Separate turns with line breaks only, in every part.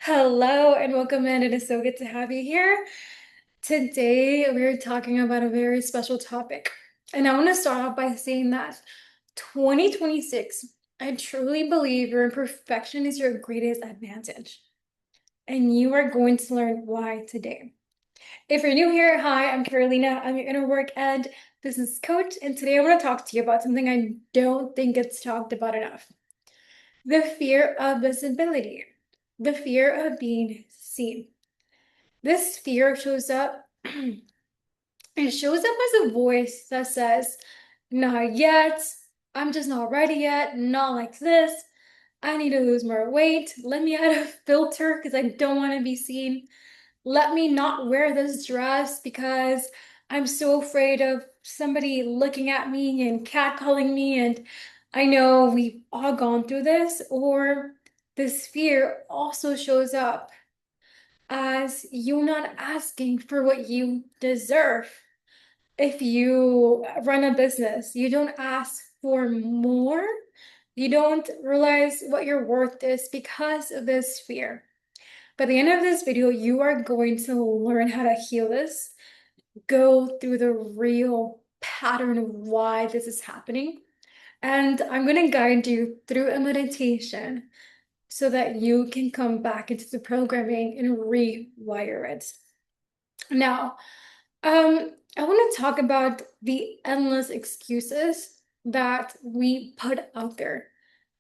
Hello and welcome in. It is so good to have you here. Today, we're talking about a very special topic. And I want to start off by saying that 2026, I truly believe your imperfection is your greatest advantage. And you are going to learn why today. If you're new here, hi, I'm Carolina. I'm your inner work and business coach. And today I want to talk to you about something I don't think gets talked about enough: the fear of visibility, the fear of being seen. This fear shows up, it shows up as a voice that says, not yet, I'm just not ready yet, not like this, I need to lose more weight, let me add a filter because I don't want to be seen, let me not wear this dress because I'm so afraid of somebody looking at me and catcalling me. And I know we've all gone through this. Or this fear also shows up as you not asking for what you deserve. If you run a business, you don't ask for more. You don't realize what your worth is because of this fear. By the end of this video, you are going to learn how to heal this, go through the real pattern of why this is happening. And I'm going to guide you through a meditation so that you can come back into the programming and rewire it. Now, I want to talk about the endless excuses that we put out there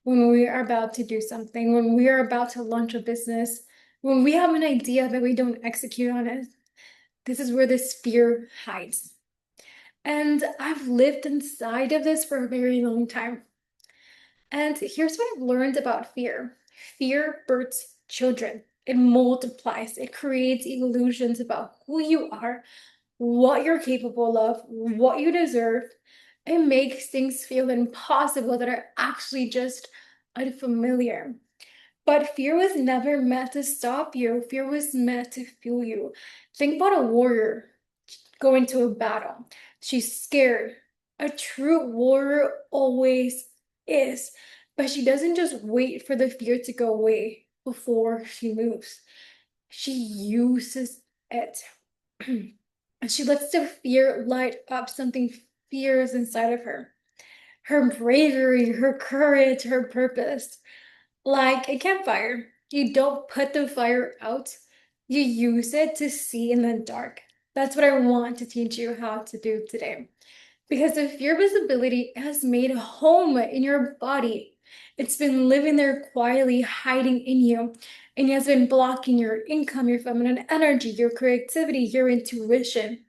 when we are about to do something, when we are about to launch a business, when we have an idea but we don't execute on it. This is where this fear hides. And I've lived inside of this for a very long time. And here's what I've learned about fear: fear births children, it multiplies, it creates illusions about who you are, what you're capable of, what you deserve. It makes things feel impossible that are actually just unfamiliar. But fear was never meant to stop you. Fear was meant to fuel you. Think about a warrior going to a battle. She's scared. A true warrior always is. But she doesn't just wait for the fear to go away before she moves. She uses it. And she lets the fear light up something fierce inside of her. Her bravery, her courage, her purpose. Like a campfire, you don't put the fire out, you use it to see in the dark. That's what I want to teach you how to do today. Because if your visibility has made a home in your body, it's been living there quietly, hiding in you, and it has been blocking your income, your feminine energy, your creativity, your intuition.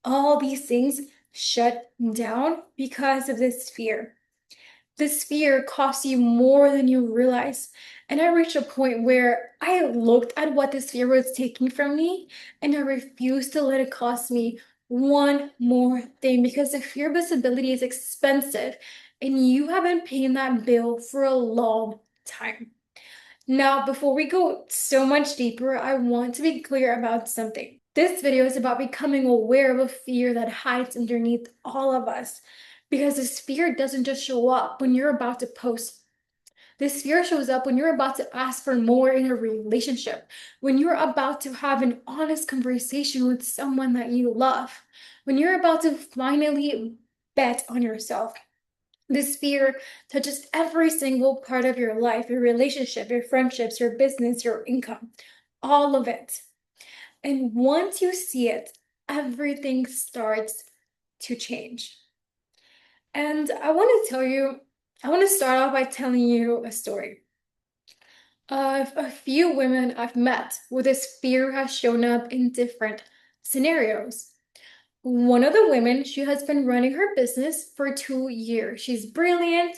All these things shut down because of this fear. This fear costs you more than you realize. And I reached a point where I looked at what this fear was taking from me and I refused to let it cost me one more thing, because the fear of visibility is expensive and you have been paying that bill for a long time. Now, before we go so much deeper, I want to be clear about something. This video is about becoming aware of a fear that hides underneath all of us. Because this fear doesn't just show up when you're about to post. This fear shows up when you're about to ask for more in a relationship, when you're about to have an honest conversation with someone that you love, when you're about to finally bet on yourself. This fear touches every single part of your life, your relationship, your friendships, your business, your income, all of it. And once you see it, everything starts to change. And I want to start off by telling you a story of a few women I've met where this fear has shown up in different scenarios. One of the women, she has been running her business for 2 years. She's brilliant.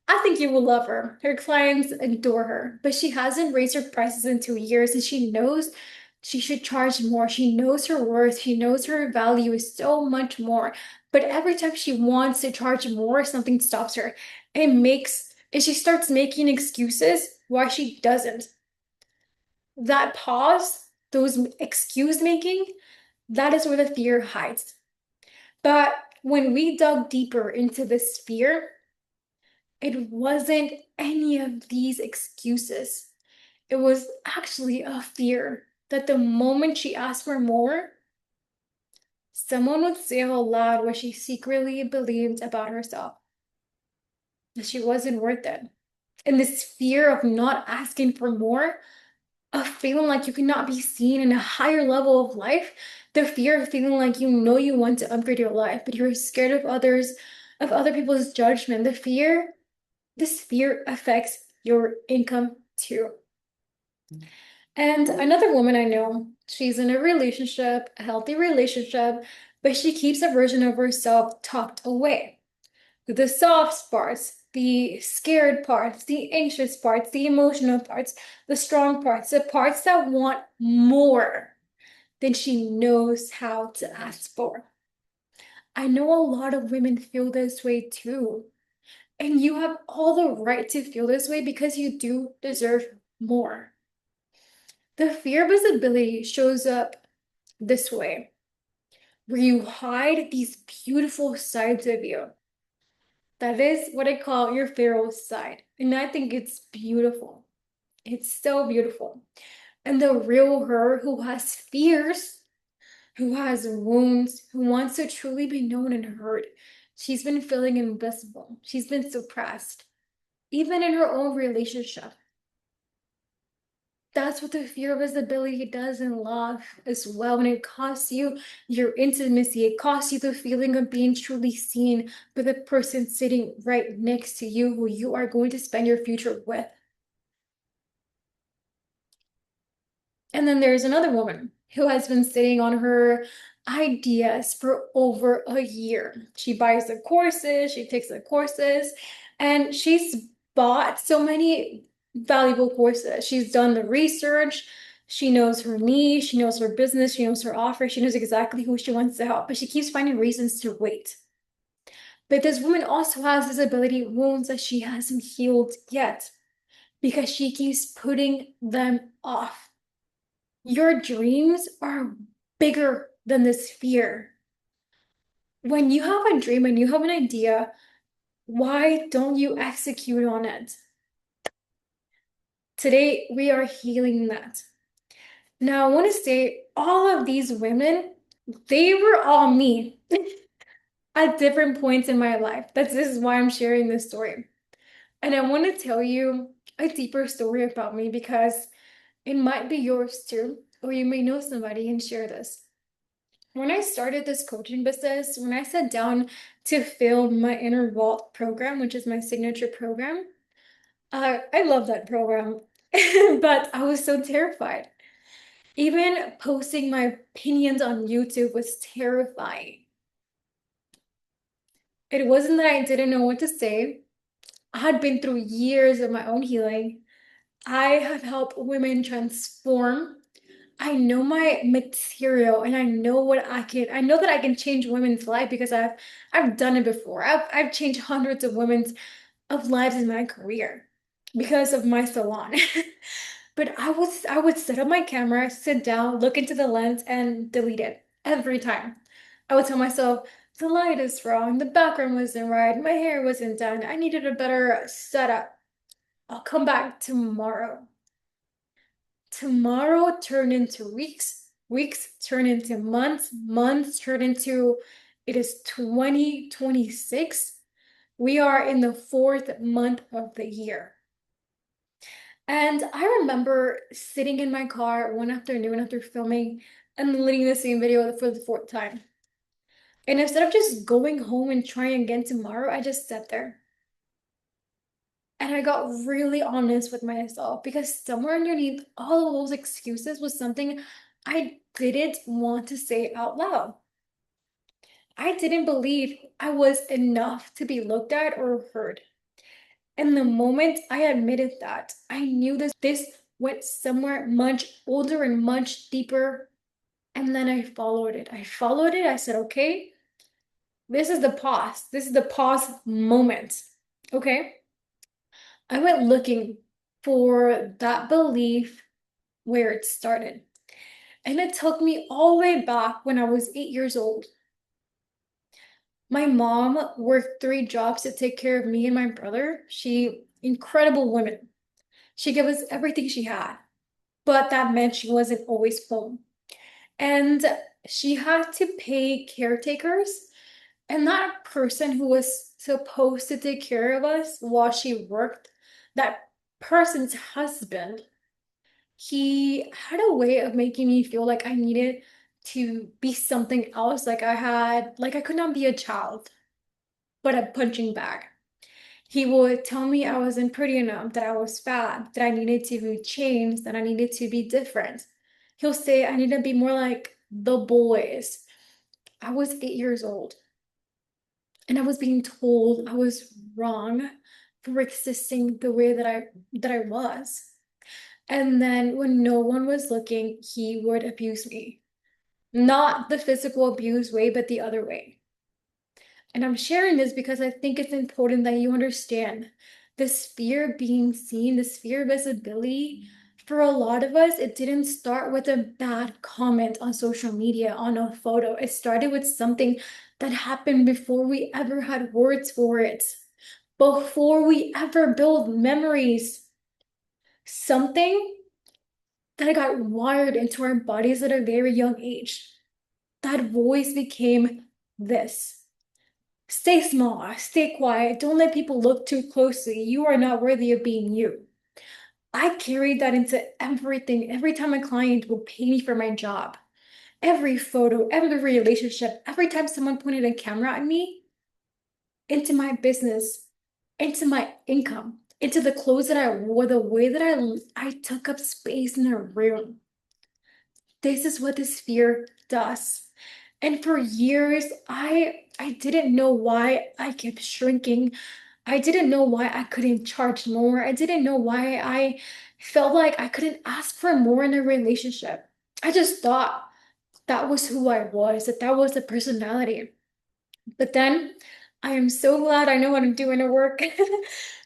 I think you will love her. Her clients adore her, but she hasn't raised her prices in 2 years and she knows she should charge more. She knows her worth. She knows her value is so much more. But every time she wants to charge more, something stops her. And she starts making excuses why she doesn't. That pause, those excuse making, that is where the fear hides. But when we dug deeper into this fear, it wasn't any of these excuses. It was actually a fear that the moment she asked for more, someone would say out loud what she secretly believed about herself, that she wasn't worth it. And this fear of not asking for more, of feeling like you cannot be seen in a higher level of life, the fear of feeling like you know you want to upgrade your life, but you're scared of others, of other people's judgment. This fear affects your income too. And another woman I know, she's in a relationship, a healthy relationship, but she keeps a version of herself tucked away. The soft parts, the scared parts, the anxious parts, the emotional parts, the strong parts, the parts that want more than she knows how to ask for. I know a lot of women feel this way too. And you have all the right to feel this way because you do deserve more. The fear of visibility shows up this way, where you hide these beautiful sides of you. That is what I call your feral side. And I think it's beautiful. It's so beautiful. And the real her who has fears, who has wounds, who wants to truly be known and heard, she's been feeling invisible. She's been suppressed, even in her own relationship. That's what the fear of visibility does in love as well. When it costs you your intimacy, it costs you the feeling of being truly seen by the person sitting right next to you who you are going to spend your future with. And then there's another woman who has been sitting on her ideas for over a year. She buys the courses, she takes the courses, and she's bought so many valuable courses. She's done the research, she knows her niche, she knows her business, she knows her offer, she knows exactly who she wants to help, but she keeps finding reasons to wait. But this woman also has disability wounds that she hasn't healed yet because she keeps putting them off. Your dreams are bigger than this fear. When you have a dream and you have an idea, why don't you execute on it? Today, we are healing that. Now, I want to say all of these women, they were all me at different points in my life. This is why I'm sharing this story. And I want to tell you a deeper story about me because it might be yours too, or you may know somebody and share this. When I started this coaching business, when I sat down to film my Inner Vault program, which is my signature program, I love that program, but I was so terrified. Even posting my opinions on YouTube was terrifying. It wasn't that I didn't know what to say. I had been through years of my own healing. I have helped women transform. I know my material and I know I know that I can change women's life because I've done it before. I've changed hundreds of women's of lives in my career because of my salon. But I would set up my camera, sit down, look into the lens and delete it every time. I would tell myself the light is wrong, the background wasn't right, my hair wasn't done, I needed a better setup. I'll come back tomorrow. Tomorrow turned into weeks, weeks turned into months, months turned into it is 2026. We are in the fourth month of the year. And I remember sitting in my car one afternoon after filming and deleting the same video for the fourth time. And instead of just going home and trying again tomorrow, I just sat there. And I got really honest with myself because somewhere underneath all of those excuses was something I didn't want to say out loud. I didn't believe I was enough to be looked at or heard. And the moment I admitted that, I knew this went somewhere much older and much deeper. And then I followed it. I followed it. I said, okay, this is the pause. This is the pause moment. Okay. I went looking for that belief where it started. And it took me all the way back when I was 8 years old. My mom worked 3 jobs to take care of me and my brother. Incredible woman. She gave us everything she had, but that meant she wasn't always home. And she had to pay caretakers. And that person who was supposed to take care of us while she worked, that person's husband, he had a way of making me feel like I needed to be something else. Like I could not be a child, but a punching bag. He would tell me I wasn't pretty enough, that I was fat, that I needed to be changed, that I needed to be different. He'll say I need to be more like the boys. I was 8 years old and I was being told I was wrong for existing the way that I was. And then when no one was looking, he would abuse me. Not the physical abuse way, but the other way. And I'm sharing this because I think it's important that you understand this fear of being seen, this fear of visibility. For a lot of us, it didn't start with a bad comment on social media, on a photo. It started with something that happened before we ever had words for it, before we ever built memories. Something that got wired into our bodies at a very young age. That voice became this. Stay small, stay quiet, don't let people look too closely. You are not worthy of being you. I carried that into everything. Every time a client would pay me for my job, every photo, every relationship, every time someone pointed a camera at me, into my business, into my income, into the clothes that I wore, the way that I took up space in a room. This is what this fear does. And for years, I didn't know why I kept shrinking. I didn't know why I couldn't charge more. I didn't know why I felt like I couldn't ask for more in a relationship. I just thought that was who I was, that was the personality. But then I am so glad I know what I'm doing at work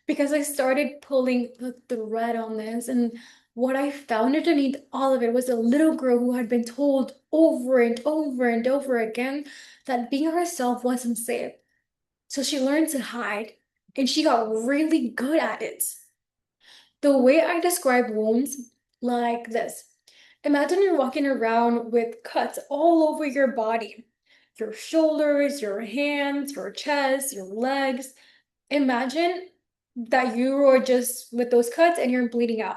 because I started pulling the thread on this. And what I found underneath all of it was a little girl who had been told over and over and over again that being herself wasn't safe. So she learned to hide and she got really good at it. The way I describe wounds like this. Imagine you're walking around with cuts all over your body, your shoulders, your hands, your chest, your legs. Imagine that you are just with those cuts and you're bleeding out.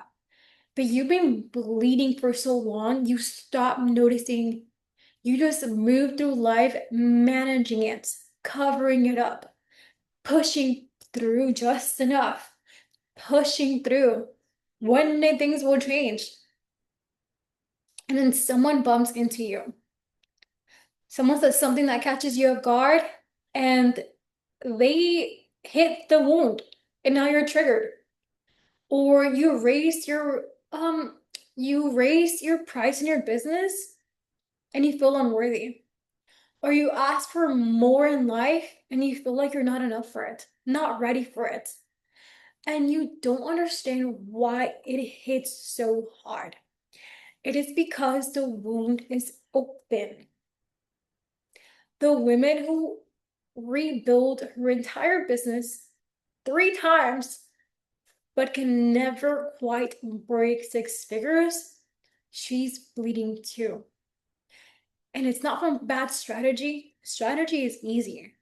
But you've been bleeding for so long, you stop noticing. You just move through life managing it, covering it up, pushing through just enough, pushing through. One day things will change. And then someone bumps into you. Someone says something that catches you off guard, and they hit the wound, and now you're triggered. Or you raise your price in your business and you feel unworthy. Or you ask for more in life and you feel like you're not enough for it, not ready for it. And you don't understand why it hits so hard. It is because the wound is open. The women who rebuild her entire business 3 times but can never quite break 6 figures, she's bleeding too. And it's not from bad strategy. Strategy is easy,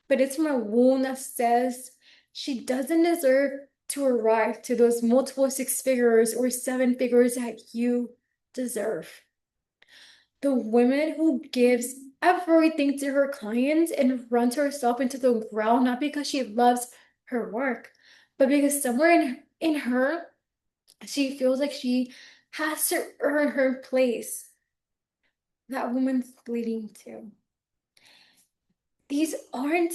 but it's from a wound that says she doesn't deserve to arrive to those multiple 6 figures or 7 figures that you deserve. The woman who gives everything to her clients and runs herself into the ground, not because she loves her work, but because somewhere in her, she feels like she has to earn her place. That woman's bleeding too. These aren't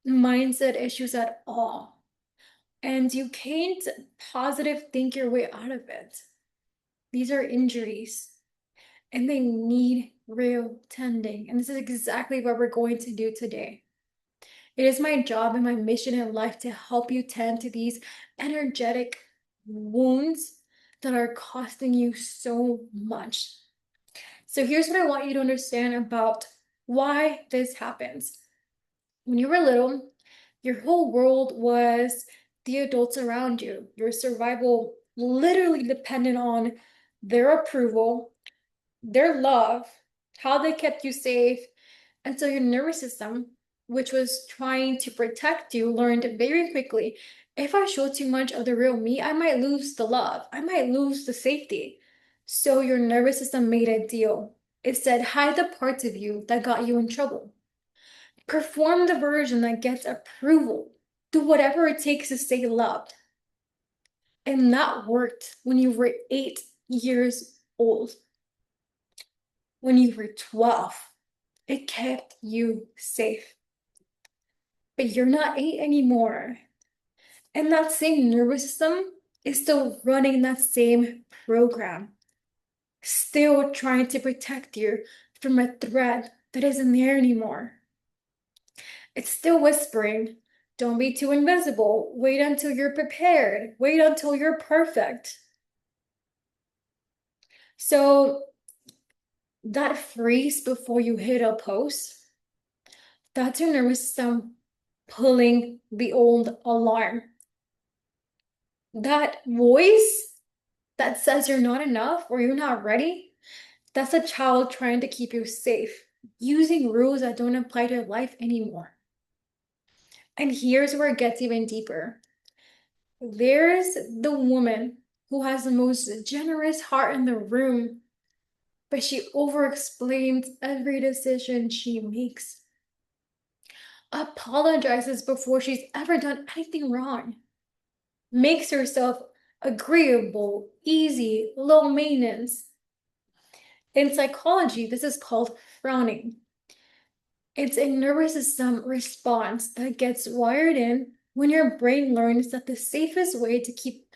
mindset issues at all. And you can't positive think your way out of it. These are injuries and they need real tending. And this is exactly what we're going to do today. It is my job and my mission in life to help you tend to these energetic wounds that are costing you so much. So here's what I want you to understand about why this happens. When you were little, your whole world was the adults around you. Your survival literally depended on their approval, their love, how they kept you safe. And so your nervous system, which was trying to protect you, learned very quickly, if I show too much of the real me, I might lose the love. I might lose the safety. So your nervous system made a deal. It said, hide the parts of you that got you in trouble. Perform the version that gets approval. Do whatever it takes to stay loved. And that worked when you were 8 years old. When you were 12, it kept you safe. But you're not 8 anymore. And that same nervous system is still running that same program, still trying to protect you from a threat that isn't there anymore. It's still whispering, don't be too invisible. Wait until you're prepared. Wait until you're perfect. So that freeze before you hit a post, that's your nervous system pulling the old alarm. That voice that says you're not enough or you're not ready, that's a child trying to keep you safe, using rules that don't apply to life anymore. And here's where it gets even deeper. There's the woman who has the most generous heart in the room, but she over-explains every decision she makes, apologizes before she's ever done anything wrong, makes herself agreeable, easy, low maintenance. In psychology, this is called frowning. It's a nervous system response that gets wired in when your brain learns that the safest way to keep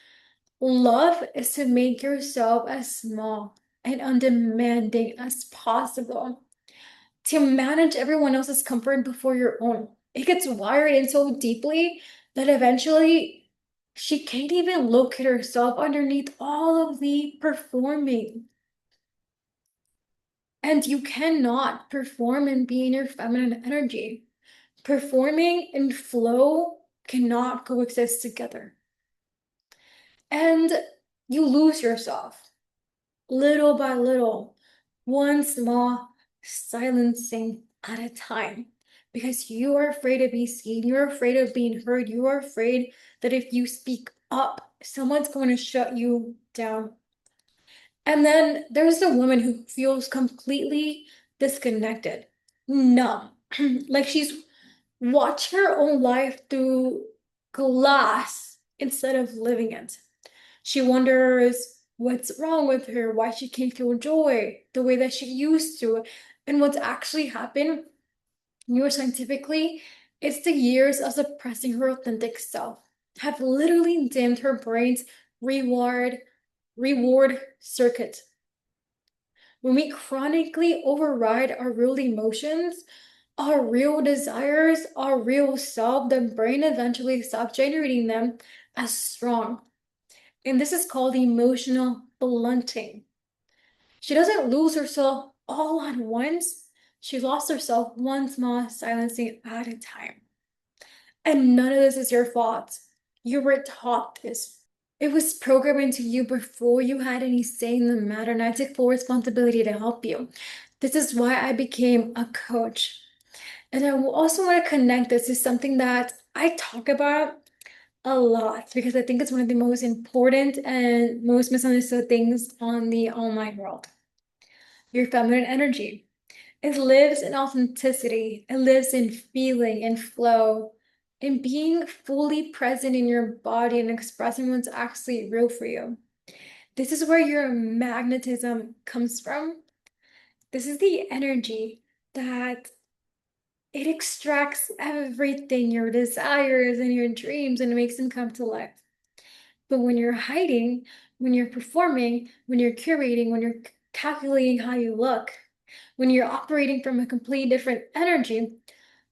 love is to make yourself as small and undemanding as possible, to manage everyone else's comfort before your own. It gets wired in so deeply that eventually she can't even look at herself underneath all of the performing. And you cannot perform and be in your feminine energy. Performing and flow cannot coexist together. And you lose yourself little by little, one small silencing at a time. Because you are afraid to be seen, you're afraid of being heard, you are afraid that if you speak up, someone's going to shut you down. And then there's the woman who feels completely disconnected, numb, like she's watching her own life through glass instead of living it. She wonders what's wrong with her, why she can't feel joy the way that she used to. And what's actually happened neuroscientifically is the years of suppressing her authentic self have literally dimmed her brain's reward circuit. When we chronically override our real emotions, our real desires, our real self, the brain eventually stops generating them as strong. And this is called emotional blunting. She doesn't lose herself all at once. She lost herself one small silencing at a time. And none of this is your fault. You were taught this. It was programmed into you before you had any say in the matter, and I took full responsibility to help you. This is why I became a coach. And I also want to connect this to something that I talk about a lot because I think it's one of the most important and most misunderstood things on the online world. Your feminine energy. It lives in authenticity. It lives in feeling and flow, in being fully present in your body and expressing what's actually real for you. This is where your magnetism comes from. This is the energy that it extracts everything, your desires and your dreams, and makes them come to life. But when you're hiding, when you're performing, when you're curating, when you're calculating how you look, when you're operating from a completely different energy,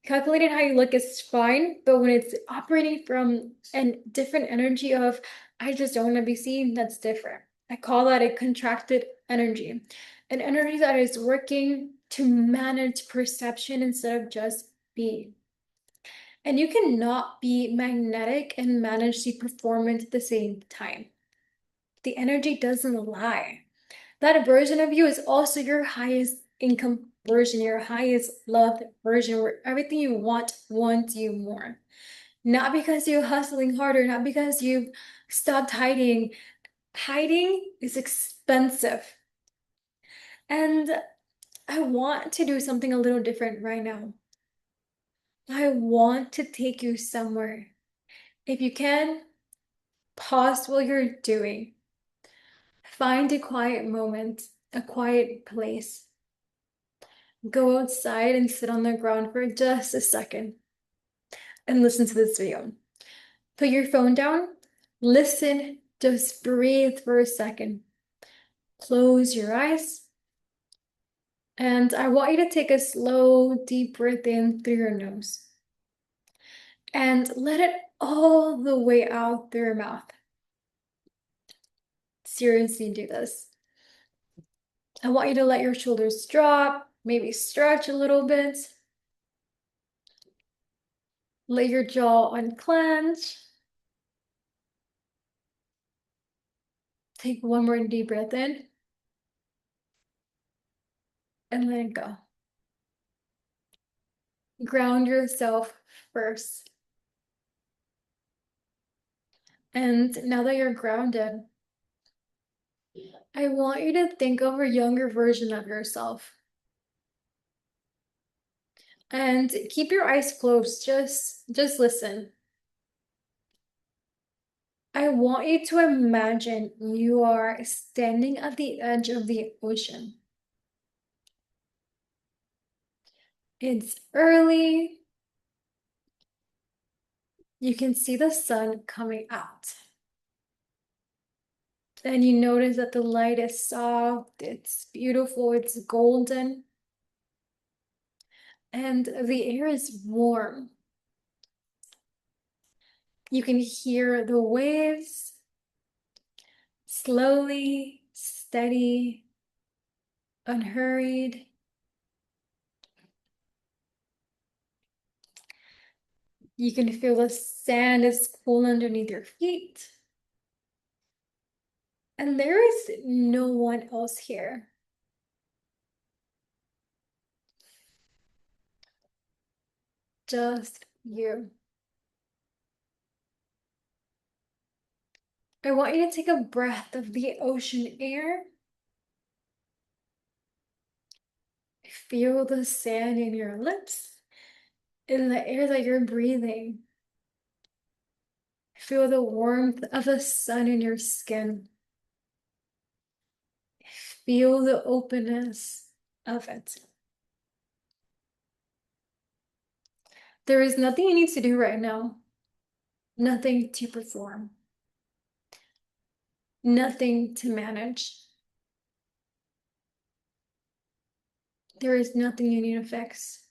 calculating how you look is fine, but when it's operating from a different energy of, I just don't want to be seen, that's different. I call that a contracted energy, an energy that is working to manage perception instead of just being. And you cannot be magnetic and manage the performance at the same time. The energy doesn't lie. That version of you is also your highest income version, your highest loved version, where everything you want wants you more. Not because you're hustling harder, not because you've stopped hiding. Hiding is expensive. And I want to do something a little different right now. I want to take you somewhere. If you can, pause what you're doing. Find a quiet moment, a quiet place. Go outside and sit on the ground for just a second and listen to this video. Put your phone down, listen, just breathe for a second. Close your eyes, and I want you to take a slow, deep breath in through your nose and let it all the way out through your mouth. Seriously, do this. I want you to let your shoulders drop, maybe stretch a little bit. Let your jaw unclench. Take one more deep breath in and let it go. Ground yourself first. And now that you're grounded, I want you to think of a younger version of yourself. And keep your eyes closed. Just listen. I want you to imagine you are standing at the edge of the ocean. It's early. You can see the sun coming out. And you notice that the light is soft, it's beautiful, it's golden. And the air is warm. You can hear the waves slowly, steady, unhurried. You can feel the sand is cool underneath your feet. And there is no one else here. Just you. I want you to take a breath of the ocean air. Feel the sand in your lips, in the air that you're breathing. Feel the warmth of the sun in your skin. Feel the openness of it. There is nothing you need to do right now. Nothing to perform. Nothing to manage. There is nothing you need to fix.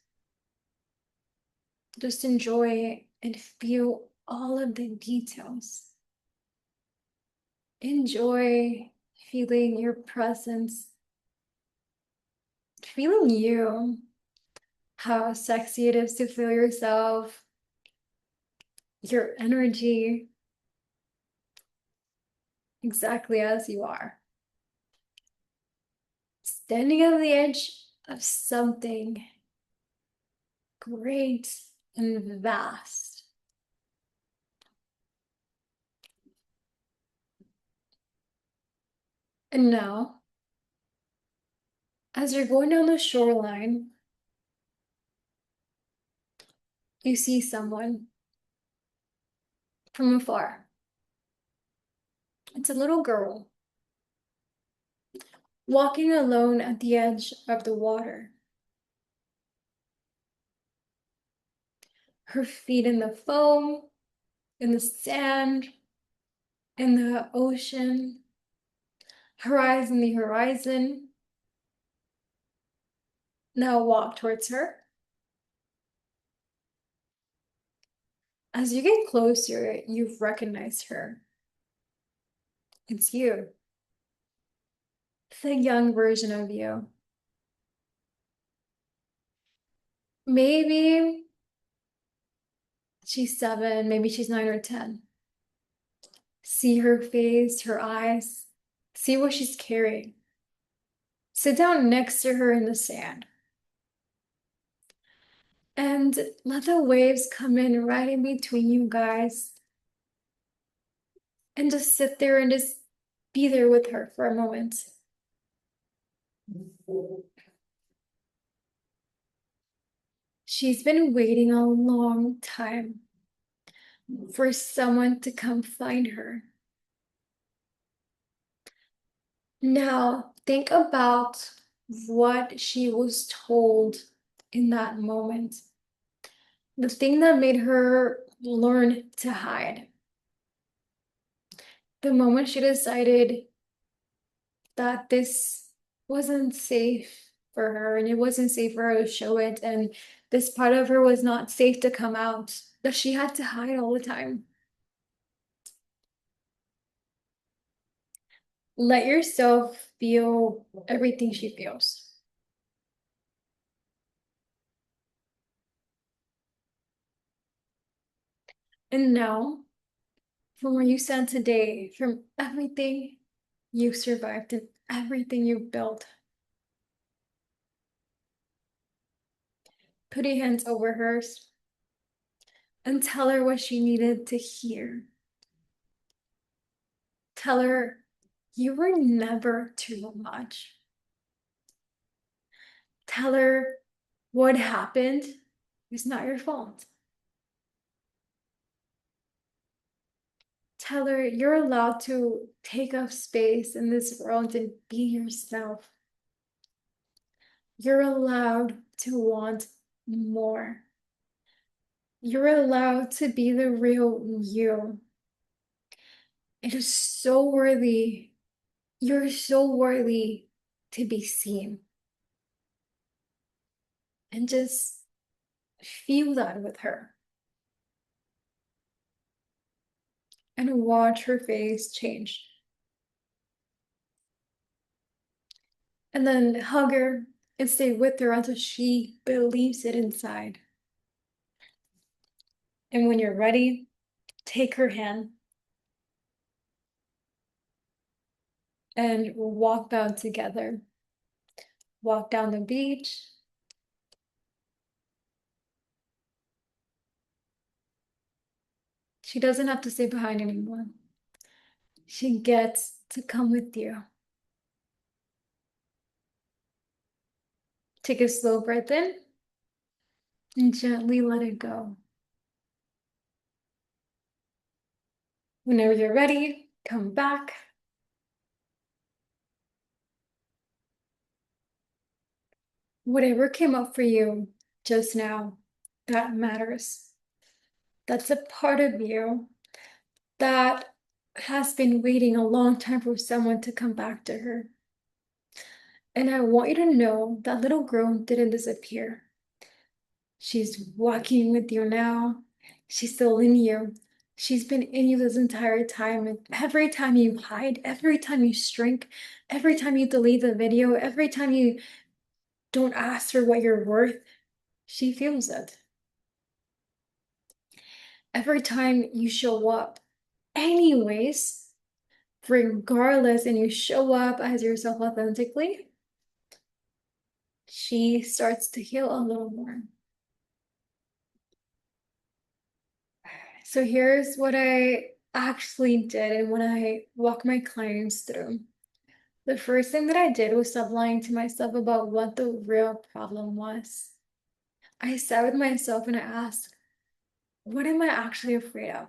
Just enjoy and feel all of the details. Enjoy feeling your presence, feeling you, how sexy it is to feel yourself, your energy, exactly as you are. Standing on the edge of something great and vast. And now, as you're going down the shoreline, you see someone from afar. It's a little girl walking alone at the edge of the water. Her feet in the foam, in the sand, in the ocean, her eyes in the horizon. Now walk towards her. As you get closer, you recognize her. It's you, the young version of you. Maybe She's 7, maybe she's 9 or 10. See her face, her eyes, see what she's carrying. Sit down next to her in the sand and let the waves come in right in between you guys and just sit there and just be there with her for a moment. She's been waiting a long time for someone to come find her. Now, think about what she was told in that moment. The thing that made her learn to hide. The moment she decided that this wasn't safe for her and it wasn't safe for her to show it, and this part of her was not safe to come out, that she had to hide all the time. Let yourself feel everything she feels. And now, from where you stand today, from everything you survived and everything you built, put your hands over hers and tell her what she needed to hear. Tell her you were never too much. Tell her what happened is not your fault. Tell her you're allowed to take up space in this world and be yourself. You're allowed to want more. You're allowed to be the real you. It is so worthy. You're so worthy to be seen. And just feel that with her. And watch her face change. And then hug her and stay with her until she believes it inside. And when you're ready, take her hand and walk down together. Walk down the beach. She doesn't have to stay behind anymore. She gets to come with you. Take a slow breath in and gently let it go. Whenever you're ready, come back. Whatever came up for you just now, that matters. That's a part of you that has been waiting a long time for someone to come back to her. And I want you to know that little girl didn't disappear. She's walking with you now. She's still in you. She's been in you this entire time. And every time you hide, every time you shrink, every time you delete the video, every time you don't ask her what you're worth, she feels it. Every time you show up, anyways, regardless, and you show up as yourself authentically, she starts to heal a little more. So here's what I actually did and what I walk my clients through. The first thing that I did was stop lying to myself about what the real problem was. I sat with myself and I asked, what am I actually afraid of?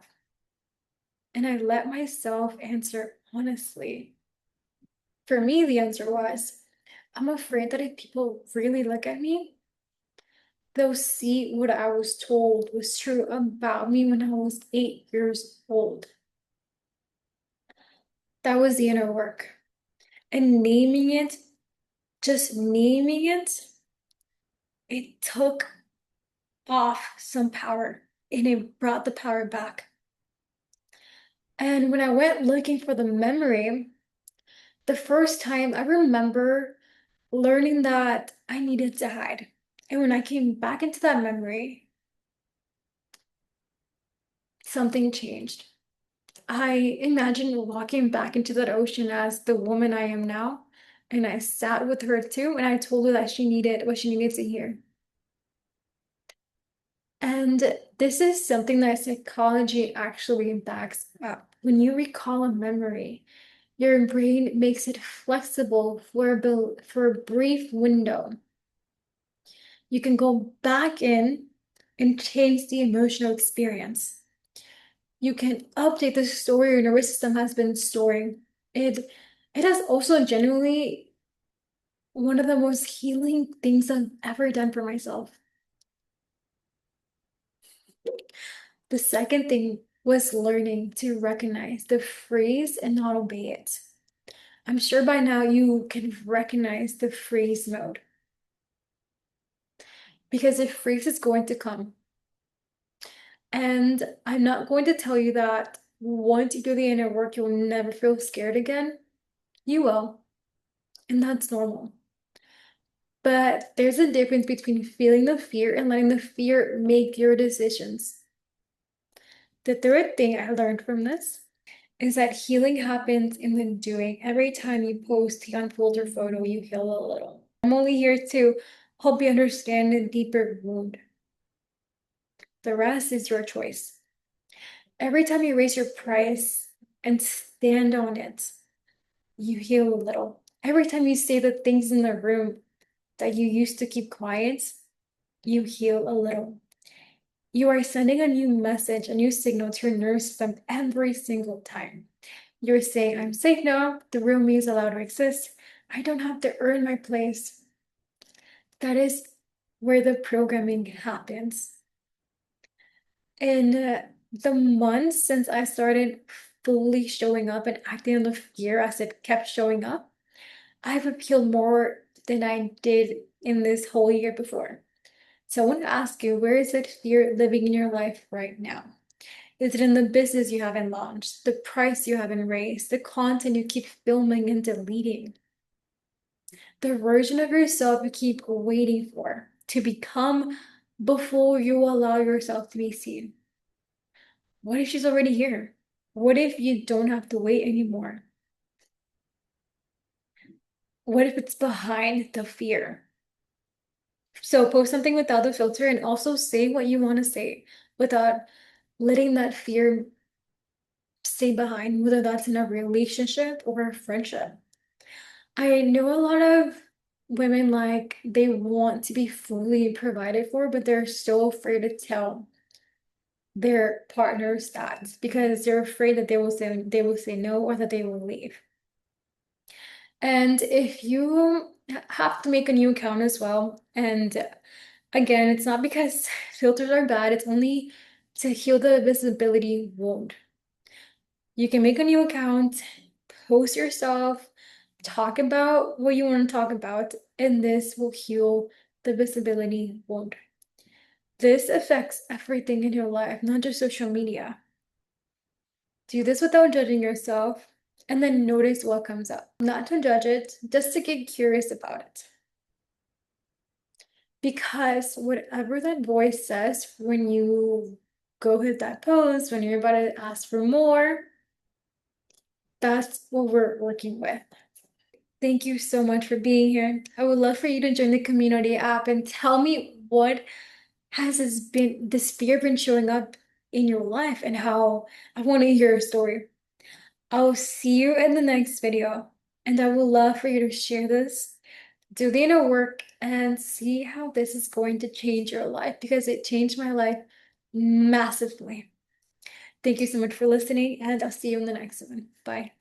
And I let myself answer honestly. For me, the answer was, I'm afraid that if people really look at me, they'll see what I was told was true about me when I was 8 years old. That was the inner work. And naming it, just naming it took off some power and it brought the power back. And when I went looking for the memory, the first time I remember learning that I needed to hide. And when I came back into that memory, something changed. I imagine walking back into that ocean as the woman I am now. And I sat with her too, and I told her that she needed what she needed to hear. And this is something that psychology actually backs up. When you recall a memory, your brain makes it flexible for a brief window. You can go back in and change the emotional experience. You can update the story your nervous system has been storing. It has also genuinely one of the most healing things I've ever done for myself. The second thing was learning to recognize the phrase and not obey it. I'm sure by now you can recognize the freeze mode because the freeze is going to come. And I'm not going to tell you that once you do the inner work, you'll never feel scared again. You will, and that's normal. But there's a difference between feeling the fear and letting the fear make your decisions. The third thing I learned from this is that healing happens in the doing. Every time you post the unfiltered photo, you heal a little. I'm only here to help you understand the deeper wound. The rest is your choice. Every time you raise your price and stand on it, you heal a little. Every time you say the things in the room that you used to keep quiet, you heal a little. You are sending a new message, a new signal to your nervous system every single time. You're saying, I'm safe now. The real me is allowed to exist. I don't have to earn my place. That is where the programming happens. In the months since I started fully showing up and acting on the fear as it kept showing up, I've appealed more than I did in this whole year before. So I want to ask you, where is that fear living in your life right now? Is it in the business you haven't launched, the price you haven't raised, the content you keep filming and deleting, the version of yourself you keep waiting for to become before you allow yourself to be seen? What if she's already here? What if you don't have to wait anymore? What if it's behind the fear? So post something without the filter and also say what you want to say without letting that fear stay behind, whether that's in a relationship or a friendship. I know a lot of women like they want to be fully provided for, but they're so afraid to tell their partners that because they're afraid that they will say no or that they will leave. And if you have to make a new account as well, and again, it's not because filters are bad, it's only to heal the visibility wound. You can make a new account, post yourself, talk about what you want to talk about, and this will heal the visibility wound. This affects everything in your life, not just social media. Do this without judging yourself, and then notice what comes up. Not to judge it, just to get curious about it. Because whatever that voice says when you go hit that post, when you're about to ask for more, that's what we're working with. Thank you so much for being here. I would love for you to join the community app and tell me what has this fear been showing up in your life and how I want to hear your story. I'll see you in the next video, and I would love for you to share this, do the inner work, and see how this is going to change your life because it changed my life massively. Thank you so much for listening, and I'll see you in the next one. Bye.